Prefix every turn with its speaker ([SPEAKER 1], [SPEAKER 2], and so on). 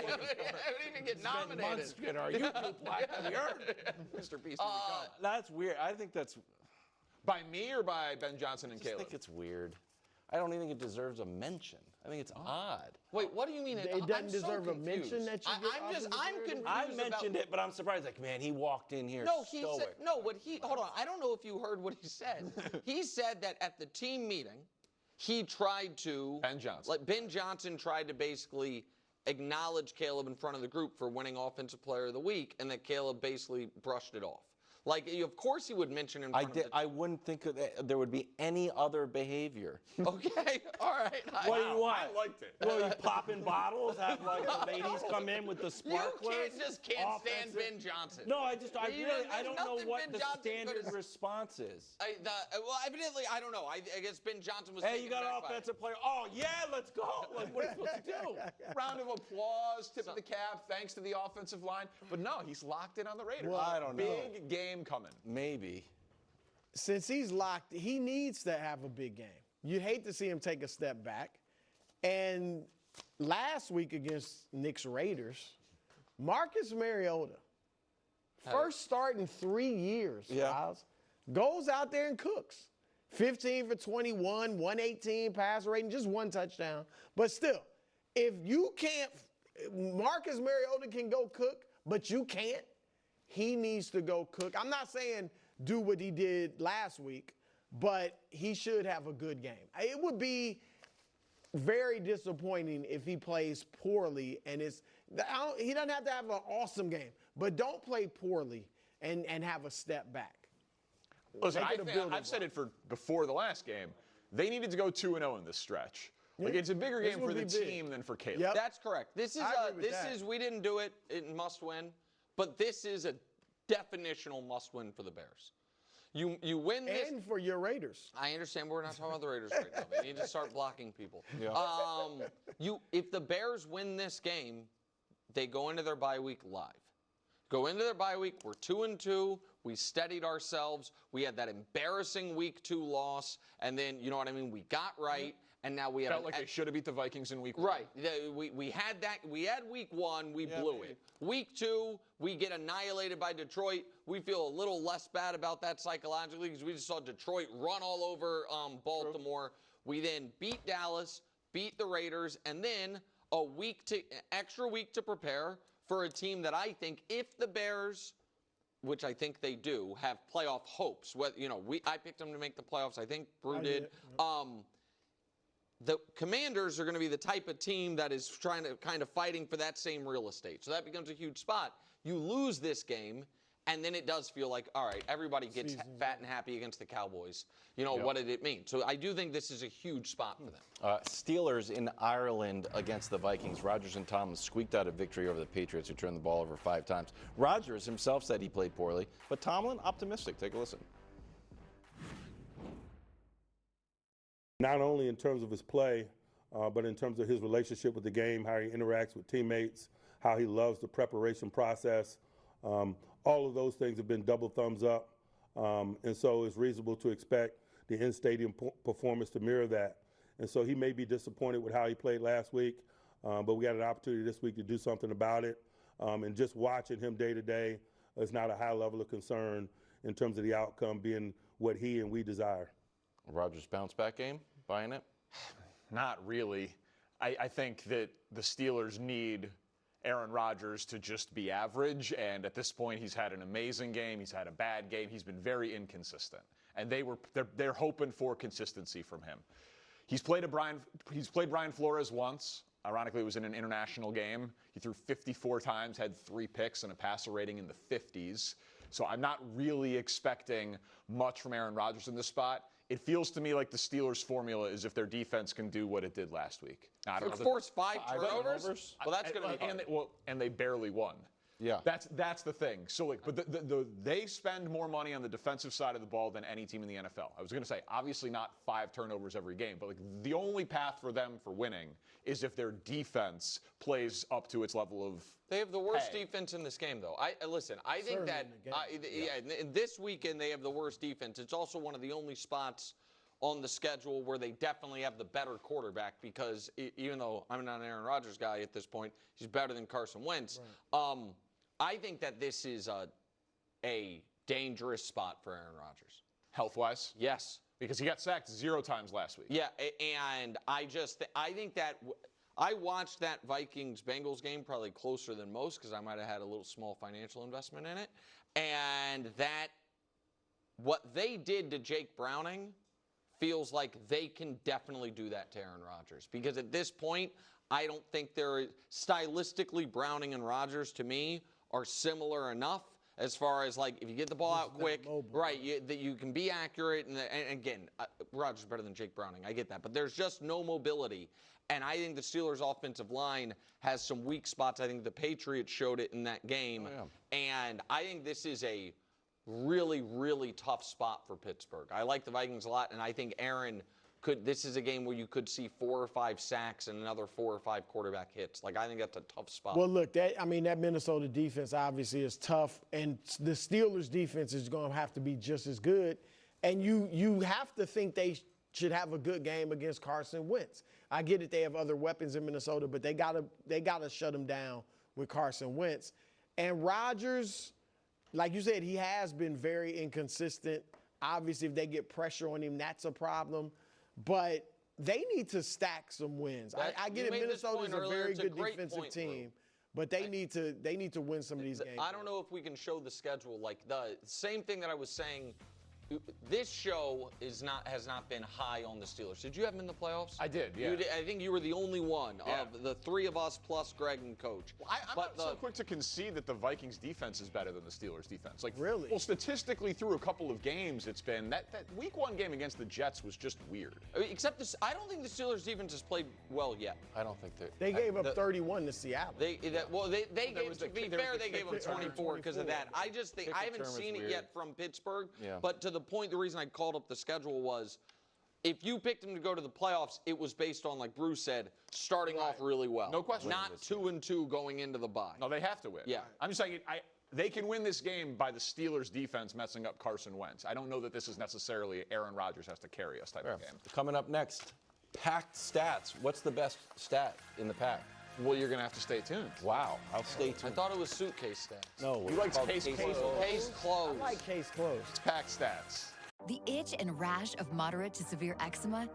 [SPEAKER 1] even get nominated.
[SPEAKER 2] Are you black
[SPEAKER 1] Mr. Beast.
[SPEAKER 2] That's weird. I think that's
[SPEAKER 3] by me or by Ben Johnson and
[SPEAKER 2] I
[SPEAKER 3] Caleb?
[SPEAKER 2] think it's weird. I don't even think it deserves a mention. I think it's odd.
[SPEAKER 1] Wait, what do you mean?
[SPEAKER 4] It doesn't deserve a mention that you
[SPEAKER 1] I'm confused.
[SPEAKER 2] I mentioned it, but I'm surprised. Like, man, he walked in here
[SPEAKER 1] He
[SPEAKER 2] stoic.
[SPEAKER 1] said, no, what he, hold on. I don't know if you heard what he said. He said that at the team meeting, he tried to.
[SPEAKER 3] Ben Johnson.
[SPEAKER 1] Like, Ben Johnson tried to basically acknowledge Caleb in front of the group for winning Offensive Player of the Week, and that Caleb basically brushed it off. Like, of course he would mention in front of the
[SPEAKER 2] I wouldn't think there would be any other behavior.
[SPEAKER 1] Okay, all right.
[SPEAKER 2] What do you want?
[SPEAKER 3] I liked it.
[SPEAKER 2] Well, you popping bottles, have like the ladies come in with the sparklers.
[SPEAKER 1] You can't stand Ben Johnson.
[SPEAKER 2] No, I don't know what the standard
[SPEAKER 1] response
[SPEAKER 2] response is.
[SPEAKER 1] Well, evidently, I don't know. I guess Ben Johnson was.
[SPEAKER 2] Hey, you got an offensive player. Oh yeah, let's go. Like, what are you supposed to do?
[SPEAKER 3] Round of applause, tip of the cap, thanks to the offensive line. But no, he's locked in on the Raiders.
[SPEAKER 2] Well, I don't know.
[SPEAKER 3] Big game coming.
[SPEAKER 2] Maybe.
[SPEAKER 4] Since he's locked, he needs to have a big game. You hate to see him take a step back. And last week against Knicks Raiders, Marcus Mariota, first start in 3 years, Miles, goes out there and cooks. 15 for 21, 118 passer rating, just one touchdown. But still, if you can't, Marcus Mariota can go cook, but you can't, he needs to go cook. I'm not saying do what he did last week, but he should have a good game. It would be very disappointing if he plays poorly and he doesn't have to have an awesome game, but don't play poorly and have a step back.
[SPEAKER 3] Listen, I've said it before the last game. They needed to go 2-0 in this stretch. Like, it's a bigger game for the team than for Caleb.
[SPEAKER 4] Yep.
[SPEAKER 1] That's correct. This is we didn't do it. It must win. But this is a definitional must-win for the Bears. You win this.
[SPEAKER 4] And for your Raiders.
[SPEAKER 1] I understand, but we're not talking about the Raiders right now. They need to start blocking people.
[SPEAKER 2] Yeah.
[SPEAKER 1] If the Bears win this game, they go into their bye week live. Go into their bye week, we're 2-2. We steadied ourselves. We had that embarrassing week 2 loss. And then, you know what I mean, we got right. And now we have
[SPEAKER 3] felt like they should have beat the Vikings in week 1.
[SPEAKER 1] Right. We had that. We had week 1. We blew it. Week 2, we get annihilated by Detroit. We feel a little less bad about that psychologically because we just saw Detroit run all over Baltimore. We then beat Dallas, beat the Raiders, and then extra week to prepare for a team that I think, if the Bears, which I think they do, have playoff hopes. I picked them to make the playoffs. I think Brew did. The Commanders are going to be the type of team that is trying to kind of fighting for that same real estate. So that becomes a huge spot. You lose this game, and then it does feel like, all right, everybody gets fat and happy against the Cowboys. What did it mean? So I do think this is a huge spot for them.
[SPEAKER 2] Steelers in Ireland against the Vikings. Rodgers and Tomlin squeaked out a victory over the Patriots, who turned the ball over 5 times. Rodgers himself said he played poorly, but Tomlin optimistic. Take a listen.
[SPEAKER 5] Not only in terms of his play, but in terms of his relationship with the game, how he interacts with teammates, how he loves the preparation process. All of those things have been double thumbs up. And so it's reasonable to expect the in-stadium performance to mirror that. And so he may be disappointed with how he played last week, but we got an opportunity this week to do something about it. And just watching him day to day is not a high level of concern in terms of the outcome being what he and we desire.
[SPEAKER 2] Rodgers bounce back game, buying it?
[SPEAKER 3] Not really. I think that the Steelers need Aaron Rodgers to just be average, and at this point he's had an amazing game, he's had a bad game, he's been very inconsistent. And they're hoping for consistency from him. He's played Brian Flores once. Ironically, it was in an international game. He threw 54 times, had 3 picks, and a passer rating in the 50s. So I'm not really expecting much from Aaron Rodgers in this spot. It feels to me like the Steelers' formula is if their defense can do what it did last week.
[SPEAKER 1] Force 5 turnovers? Well, that's going to be hard.
[SPEAKER 3] And they barely won.
[SPEAKER 2] Yeah.
[SPEAKER 3] That's the thing. So, but they spend more money on the defensive side of the ball than any team in the NFL. I was going to say, obviously not 5 turnovers every game, but the only path for them for winning is if their defense plays up to its level of.
[SPEAKER 1] They have the worst defense in this game, though. I think that this weekend they have the worst defense. It's also one of the only spots on the schedule where they definitely have the better quarterback because even though I'm not an Aaron Rodgers guy at this point, he's better than Carson Wentz. Right. I think that this is a dangerous spot for Aaron Rodgers.
[SPEAKER 3] Health-wise?
[SPEAKER 1] Yes.
[SPEAKER 3] Because he got sacked 0 times last week.
[SPEAKER 1] Yeah, and I think that I watched that Vikings-Bengals game probably closer than most because I might have had a little small financial investment in it. And that what they did to Jake Browning feels like they can definitely do that to Aaron Rodgers. Because at this point, I don't think they're stylistically Browning and Rodgers to me are similar enough as far as like if you get the ball out quick, right, that you can be accurate. And again, Rodgers is better than Jake Browning. I get that. But there's just no mobility. And I think the Steelers' offensive line has some weak spots. I think the Patriots showed it in that game. Oh, yeah. And I think this is a really, really tough spot for Pittsburgh. I like the Vikings a lot, and I think Aaron this is a game where you could see 4 or 5 sacks and another 4 or 5 quarterback hits. Like, I think that's a tough spot.
[SPEAKER 4] Well, look, that Minnesota defense obviously is tough, and the Steelers' defense is going to have to be just as good. And you have to think they should have a good game against Carson Wentz. I get it, they have other weapons in Minnesota, but they gotta shut him down with Carson Wentz. And Rodgers, like you said, he has been very inconsistent. Obviously, if they get pressure on him, that's a problem. But they need to stack some wins. I get it, Minnesota's a very good defensive team, but they need to win some of these games.
[SPEAKER 1] I don't know if we can show the schedule. Like the same thing that I was saying. This show has not been high on the Steelers. Did you have them in the playoffs?
[SPEAKER 3] I did, yeah.
[SPEAKER 1] I think you were the only one of the 3 of us plus Greg and Coach.
[SPEAKER 3] Well, I'm not so quick to concede that the Vikings defense is better than the Steelers defense. Like,
[SPEAKER 4] really?
[SPEAKER 3] Well, statistically, through a couple of games, it's been that Week 1 game against the Jets was just weird.
[SPEAKER 1] Except this, I don't think the Steelers defense has played well yet.
[SPEAKER 2] I don't think
[SPEAKER 4] they gave up 31 to Seattle.
[SPEAKER 1] They gave, to be fair, they gave up 24 because of that. I just think I haven't seen it yet from Pittsburgh. Yeah. But to the point, the reason I called up the schedule was if you picked them to go to the playoffs, it was based on, like Bruce said, starting off really well.
[SPEAKER 3] No question.
[SPEAKER 1] Not 2-2 going into the bye.
[SPEAKER 3] No, they have to win.
[SPEAKER 1] Yeah.
[SPEAKER 3] I'm just saying they can win this game by the Steelers' defense messing up Carson Wentz. I don't know that this is necessarily Aaron Rodgers has to carry us type of game.
[SPEAKER 2] Coming up next, packed stats. What's the best stat in the pack?
[SPEAKER 3] Well, you're going to have to stay tuned.
[SPEAKER 2] Wow, I'll stay tuned.
[SPEAKER 1] I thought it was suitcase stats.
[SPEAKER 2] No,
[SPEAKER 3] you like case closed.
[SPEAKER 1] Case closed.
[SPEAKER 4] I like case closed.
[SPEAKER 3] It's packed stats.
[SPEAKER 6] The itch and rash of moderate to severe eczema